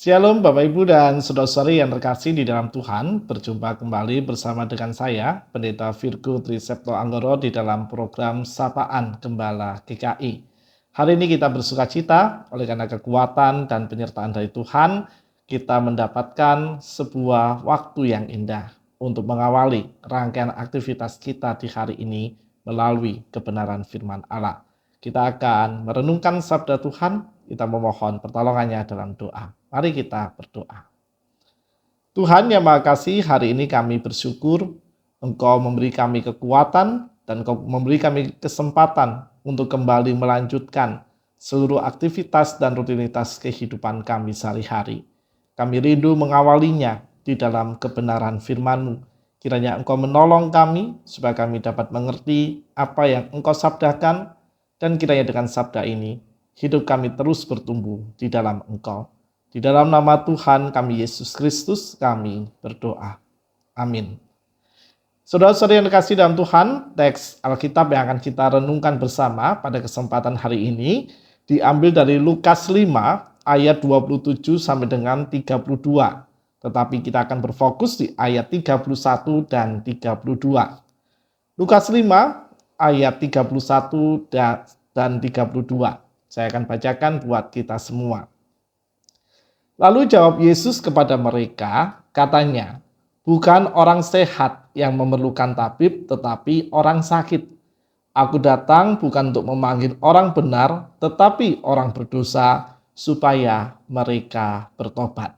Shalom Bapak Ibu dan Saudara-saudari yang terkasih di dalam Tuhan. Berjumpa kembali bersama dengan saya, Pendeta Virgo Trisepto Anggoro di dalam program Sapaan Gembala GKI. Hari ini kita bersuka cita oleh karena kekuatan dan penyertaan dari Tuhan, kita mendapatkan sebuah waktu yang indah untuk mengawali rangkaian aktivitas kita di hari ini melalui kebenaran firman Allah. Kita akan merenungkan sabda Tuhan, kita memohon pertolongannya dalam doa. Mari kita berdoa. Tuhan yang Maha Kasih, hari ini kami bersyukur Engkau memberi kami kekuatan dan Engkau memberi kami kesempatan untuk kembali melanjutkan seluruh aktivitas dan rutinitas kehidupan kami sehari-hari. Kami rindu mengawalinya di dalam kebenaran firman-Mu. Kiranya Engkau menolong kami supaya kami dapat mengerti apa yang Engkau sabdakan, dan kiranya dengan sabda ini hidup kami terus bertumbuh di dalam Engkau. Di dalam nama Tuhan kami Yesus Kristus kami berdoa. Amin. Saudara-saudari yang dikasihi dalam Tuhan, teks Alkitab yang akan kita renungkan bersama pada kesempatan hari ini diambil dari Lukas 5 ayat 27 sampai dengan 32. Tetapi kita akan berfokus di ayat 31 dan 32. Lukas 5 ayat 31 dan 32. Saya akan bacakan buat kita semua. Lalu jawab Yesus kepada mereka, katanya, bukan orang sehat yang memerlukan tabib, tetapi orang sakit. Aku datang bukan untuk memanggil orang benar, tetapi orang berdosa, supaya mereka bertobat.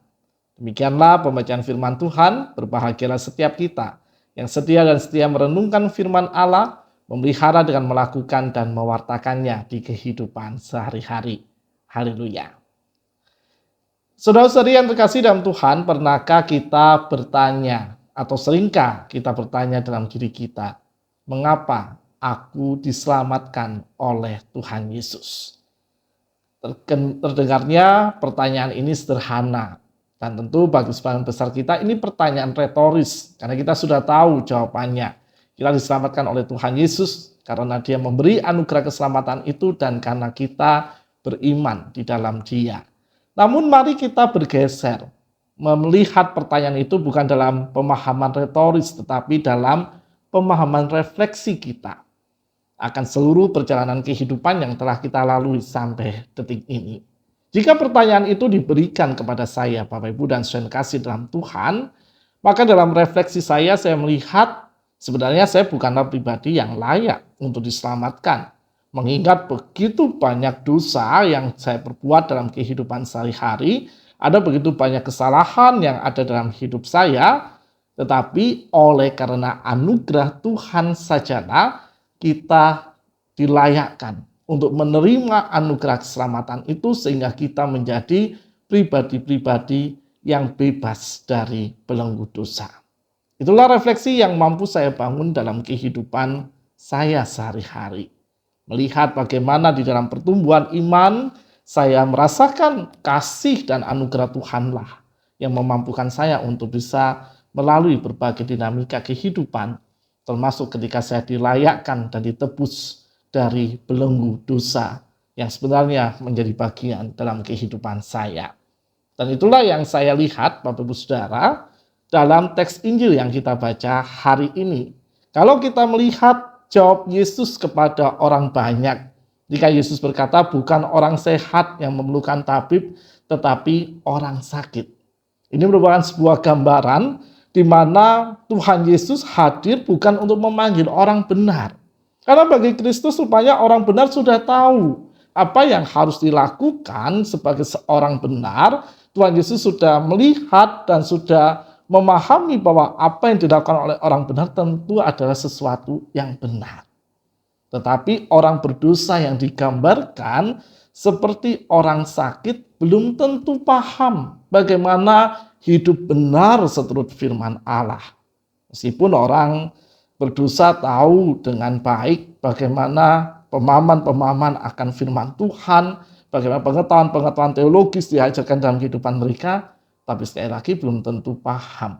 Demikianlah pembacaan firman Tuhan. Berbahagialah setiap kita yang setia dan setia merenungkan firman Allah, memelihara dengan melakukan dan mewartakannya di kehidupan sehari-hari. Haleluya. Saudara-saudari yang terkasih dalam Tuhan, pernahkah kita bertanya atau seringkah kita bertanya dalam diri kita, mengapa aku diselamatkan oleh Tuhan Yesus? Terdengarnya pertanyaan ini sederhana, dan tentu bagi sebagian besar kita ini pertanyaan retoris, karena kita sudah tahu jawabannya. Kita diselamatkan oleh Tuhan Yesus karena Dia memberi anugerah keselamatan itu dan karena kita beriman di dalam Dia. Namun mari kita bergeser, melihat pertanyaan itu bukan dalam pemahaman retoris, tetapi dalam pemahaman refleksi kita akan seluruh perjalanan kehidupan yang telah kita lalui sampai detik ini. Jika pertanyaan itu diberikan kepada saya, Bapak Ibu dan saudara kasih dalam Tuhan, maka dalam refleksi saya melihat sebenarnya saya bukanlah pribadi yang layak untuk diselamatkan. Mengingat begitu banyak dosa yang saya perbuat dalam kehidupan sehari-hari, ada begitu banyak kesalahan yang ada dalam hidup saya, tetapi oleh karena anugerah Tuhan sajalah kita dilayakkan untuk menerima anugerah keselamatan itu sehingga kita menjadi pribadi-pribadi yang bebas dari belenggu dosa. Itulah refleksi yang mampu saya bangun dalam kehidupan saya sehari-hari. Melihat bagaimana di dalam pertumbuhan iman, saya merasakan kasih dan anugerah Tuhanlah yang memampukan saya untuk bisa melalui berbagai dinamika kehidupan, termasuk ketika saya dilayakkan dan ditebus dari belenggu dosa yang sebenarnya menjadi bagian dalam kehidupan saya. Dan itulah yang saya lihat, Bapak Ibu Saudara, dalam teks Injil yang kita baca hari ini. Kalau kita melihat jawab Yesus kepada orang banyak, jika Yesus berkata bukan orang sehat yang memerlukan tabib, tetapi orang sakit. Ini merupakan sebuah gambaran di mana Tuhan Yesus hadir bukan untuk memanggil orang benar. Karena bagi Kristus rupanya orang benar sudah tahu apa yang harus dilakukan sebagai seorang benar. Tuhan Yesus sudah melihat dan sudah memahami bahwa apa yang dilakukan oleh orang benar tentu adalah sesuatu yang benar. Tetapi orang berdosa yang digambarkan seperti orang sakit belum tentu paham bagaimana hidup benar seturut firman Allah. Meskipun orang berdosa tahu dengan baik bagaimana pemahaman-pemahaman akan firman Tuhan, bagaimana pengetahuan-pengetahuan teologis diajarkan dalam kehidupan mereka, tapi sekali lagi belum tentu paham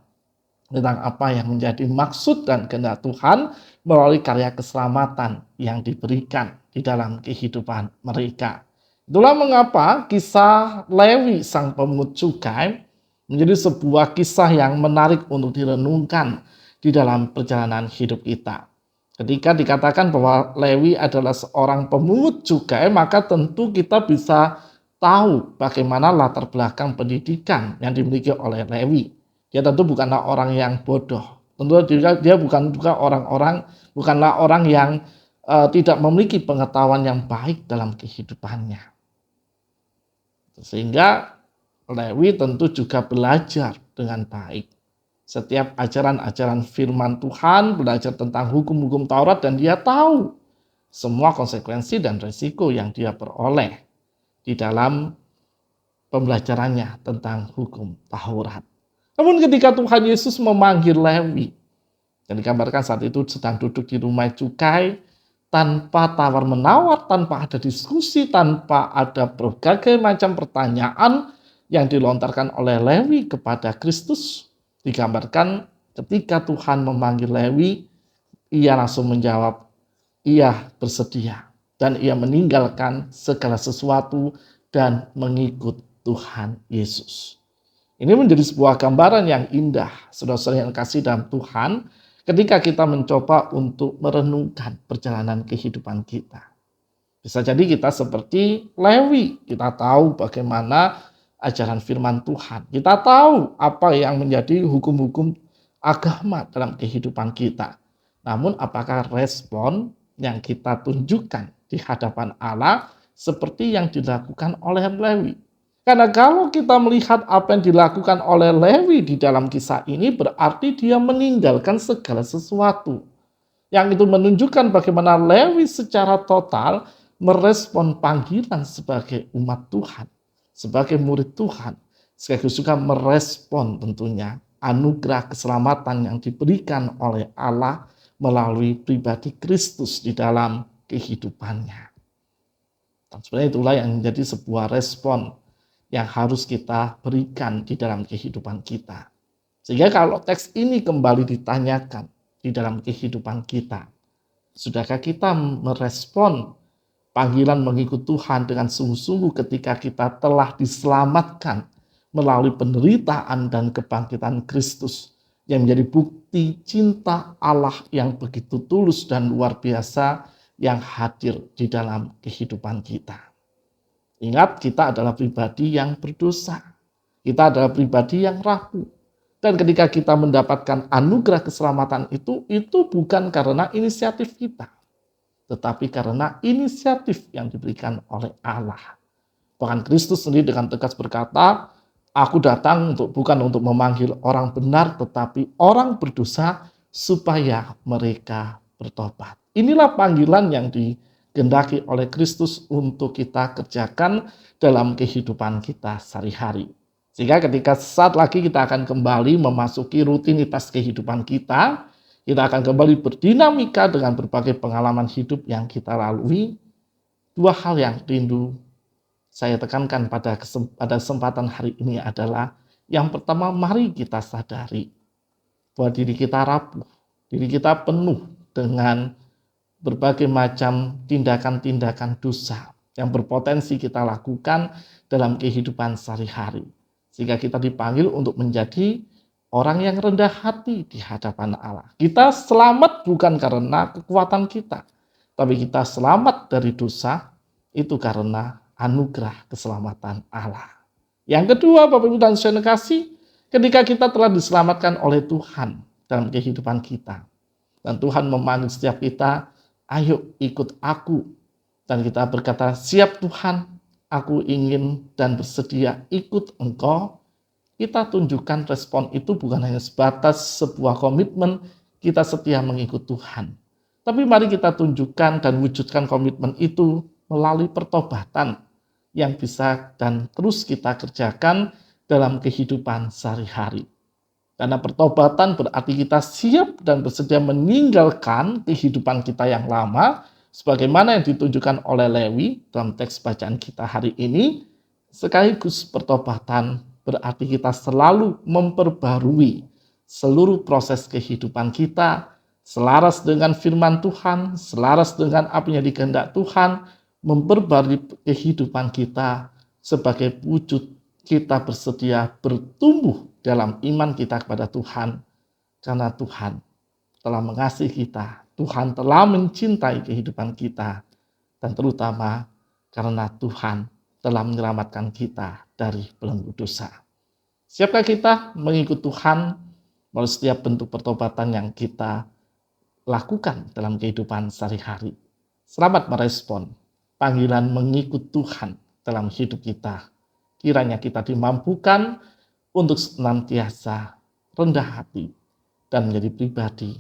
tentang apa yang menjadi maksud dan kehendak Tuhan melalui karya keselamatan yang diberikan di dalam kehidupan mereka. Itulah mengapa kisah Lewi sang pemungut cukai menjadi sebuah kisah yang menarik untuk direnungkan di dalam perjalanan hidup kita. Ketika dikatakan bahwa Lewi adalah seorang pemungut cukai, maka tentu kita bisa tahu bagaimana latar belakang pendidikan yang dimiliki oleh Lewi. Dia tentu bukanlah orang yang bodoh. Tentu dia bukanlah orang yang tidak memiliki pengetahuan yang baik dalam kehidupannya. Sehingga Lewi tentu juga belajar dengan baik. Setiap ajaran-ajaran firman Tuhan, belajar tentang hukum-hukum Taurat, dan dia tahu semua konsekuensi dan risiko yang dia peroleh di dalam pembelajarannya tentang hukum Taurat. Namun ketika Tuhan Yesus memanggil Lewi, dan digambarkan saat itu sedang duduk di rumah cukai, tanpa tawar-menawar, tanpa ada diskusi, tanpa ada berbagai macam pertanyaan yang dilontarkan oleh Lewi kepada Kristus, digambarkan ketika Tuhan memanggil Lewi, ia langsung menjawab, ia bersedia, dan ia meninggalkan segala sesuatu dan mengikut Tuhan Yesus. Ini menjadi sebuah gambaran yang indah, saudara-saudara yang kasih dalam Tuhan, ketika kita mencoba untuk merenungkan perjalanan kehidupan kita. Bisa jadi kita seperti Lewi, kita tahu bagaimana ajaran firman Tuhan. Kita tahu apa yang menjadi hukum-hukum agama dalam kehidupan kita. Namun apakah respon yang kita tunjukkan di hadapan Allah seperti yang dilakukan oleh Lewi? Karena kalau kita melihat apa yang dilakukan oleh Lewi di dalam kisah ini, berarti dia meninggalkan segala sesuatu. Yang itu menunjukkan bagaimana Lewi secara total merespon panggilan sebagai umat Tuhan, sebagai murid Tuhan, sekaligus juga merespon tentunya anugerah keselamatan yang diberikan oleh Allah melalui pribadi Kristus di dalam kehidupannya. Dan sebenarnya itulah yang menjadi sebuah respon yang harus kita berikan di dalam kehidupan kita. Sehingga kalau teks ini kembali ditanyakan di dalam kehidupan kita, sudahkah kita merespon panggilan mengikut Tuhan dengan sungguh-sungguh ketika kita telah diselamatkan melalui penderitaan dan kebangkitan Kristus yang menjadi bukti cinta Allah yang begitu tulus dan luar biasa yang hadir di dalam kehidupan kita. Ingat, kita adalah pribadi yang berdosa. Kita adalah pribadi yang rapuh. Dan ketika kita mendapatkan anugerah keselamatan itu bukan karena inisiatif kita, tetapi karena inisiatif yang diberikan oleh Allah. Bahkan Kristus sendiri dengan tegas berkata, aku datang bukan untuk memanggil orang benar, tetapi orang berdosa supaya mereka bertobat. Inilah panggilan yang digendaki oleh Kristus untuk kita kerjakan dalam kehidupan kita sehari-hari. Sehingga ketika saat lagi kita akan kembali memasuki rutinitas kehidupan kita akan kembali berdinamika dengan berbagai pengalaman hidup yang kita lalui. Dua hal yang rindu saya tekankan pada kesempatan hari ini adalah, yang pertama, mari kita sadari bahwa diri kita rapuh, diri kita penuh dengan berbagai macam tindakan-tindakan dosa yang berpotensi kita lakukan dalam kehidupan sehari-hari. Sehingga kita dipanggil untuk menjadi orang yang rendah hati di hadapan Allah. Kita selamat bukan karena kekuatan kita, tapi kita selamat dari dosa itu karena anugerah keselamatan Allah. Yang kedua, Bapak Ibu dan Saudara kasih, ketika kita telah diselamatkan oleh Tuhan dalam kehidupan kita, dan Tuhan memanggil setiap kita, ayo ikut aku. Dan kita berkata, siap Tuhan, aku ingin dan bersedia ikut Engkau. Kita tunjukkan respon itu bukan hanya sebatas sebuah komitmen kita setia mengikut Tuhan. Tapi mari kita tunjukkan dan wujudkan komitmen itu melalui pertobatan yang bisa dan terus kita kerjakan dalam kehidupan sehari-hari. Karena pertobatan berarti kita siap dan bersedia meninggalkan kehidupan kita yang lama, sebagaimana yang ditunjukkan oleh Lewi dalam teks bacaan kita hari ini. Sekaligus pertobatan berarti kita selalu memperbarui seluruh proses kehidupan kita selaras dengan firman Tuhan, selaras dengan apa yang dikehendak Tuhan, memperbarui kehidupan kita sebagai wujud kita bersedia bertumbuh dalam iman kita kepada Tuhan, karena Tuhan telah mengasihi kita, Tuhan telah mencintai kehidupan kita, dan terutama karena Tuhan telah menyelamatkan kita dari belenggu dosa. Siapkah kita mengikut Tuhan melalui setiap bentuk pertobatan yang kita lakukan dalam kehidupan sehari-hari? Selamat merespon panggilan mengikut Tuhan dalam hidup kita. Kiranya kita dimampukan untuk senantiasa rendah hati dan menjadi pribadi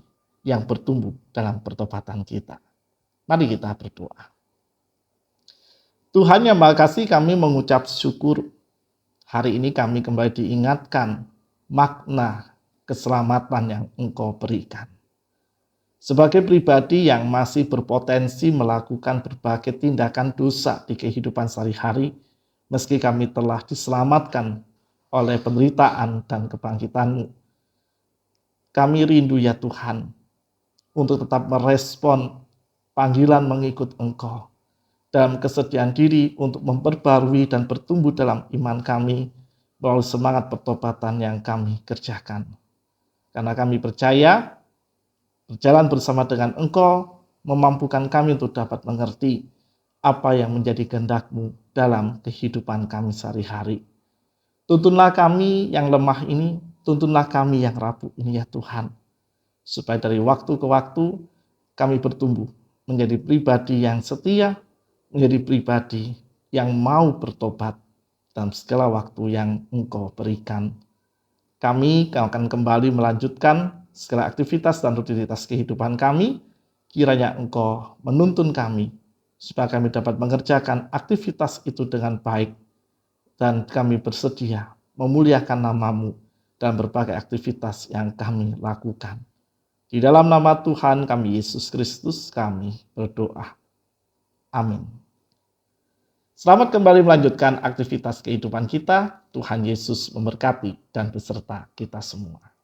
yang bertumbuh dalam pertobatan kita. Mari kita berdoa. Tuhan yang Maha Kasih, kami mengucap syukur. Hari ini kami kembali diingatkan makna keselamatan yang Engkau berikan. Sebagai pribadi yang masih berpotensi melakukan berbagai tindakan dosa di kehidupan sehari-hari, meski kami telah diselamatkan oleh penderitaan dan kebangkitan-Mu, kami rindu ya Tuhan untuk tetap merespon panggilan mengikut Engkau dalam kesediaan diri untuk memperbarui dan bertumbuh dalam iman kami melalui semangat pertobatan yang kami kerjakan. Karena kami percaya berjalan bersama dengan Engkau memampukan kami untuk dapat mengerti apa yang menjadi kehendak-Mu dalam kehidupan kami sehari-hari. Tuntunlah kami yang lemah ini, tuntunlah kami yang rapuh ini ya Tuhan, supaya dari waktu ke waktu kami bertumbuh menjadi pribadi yang setia, menjadi pribadi yang mau bertobat dalam segala waktu yang Engkau berikan. Kami akan kembali melanjutkan segala aktivitas dan rutinitas kehidupan kami. Kiranya Engkau menuntun kami supaya kami dapat mengerjakan aktivitas itu dengan baik, dan kami bersedia memuliakan nama-Mu dalam berbagai aktivitas yang kami lakukan. Di dalam nama Tuhan kami Yesus Kristus kami berdoa. Amin. Selamat kembali melanjutkan aktivitas kehidupan kita. Tuhan Yesus memberkati dan beserta kita semua.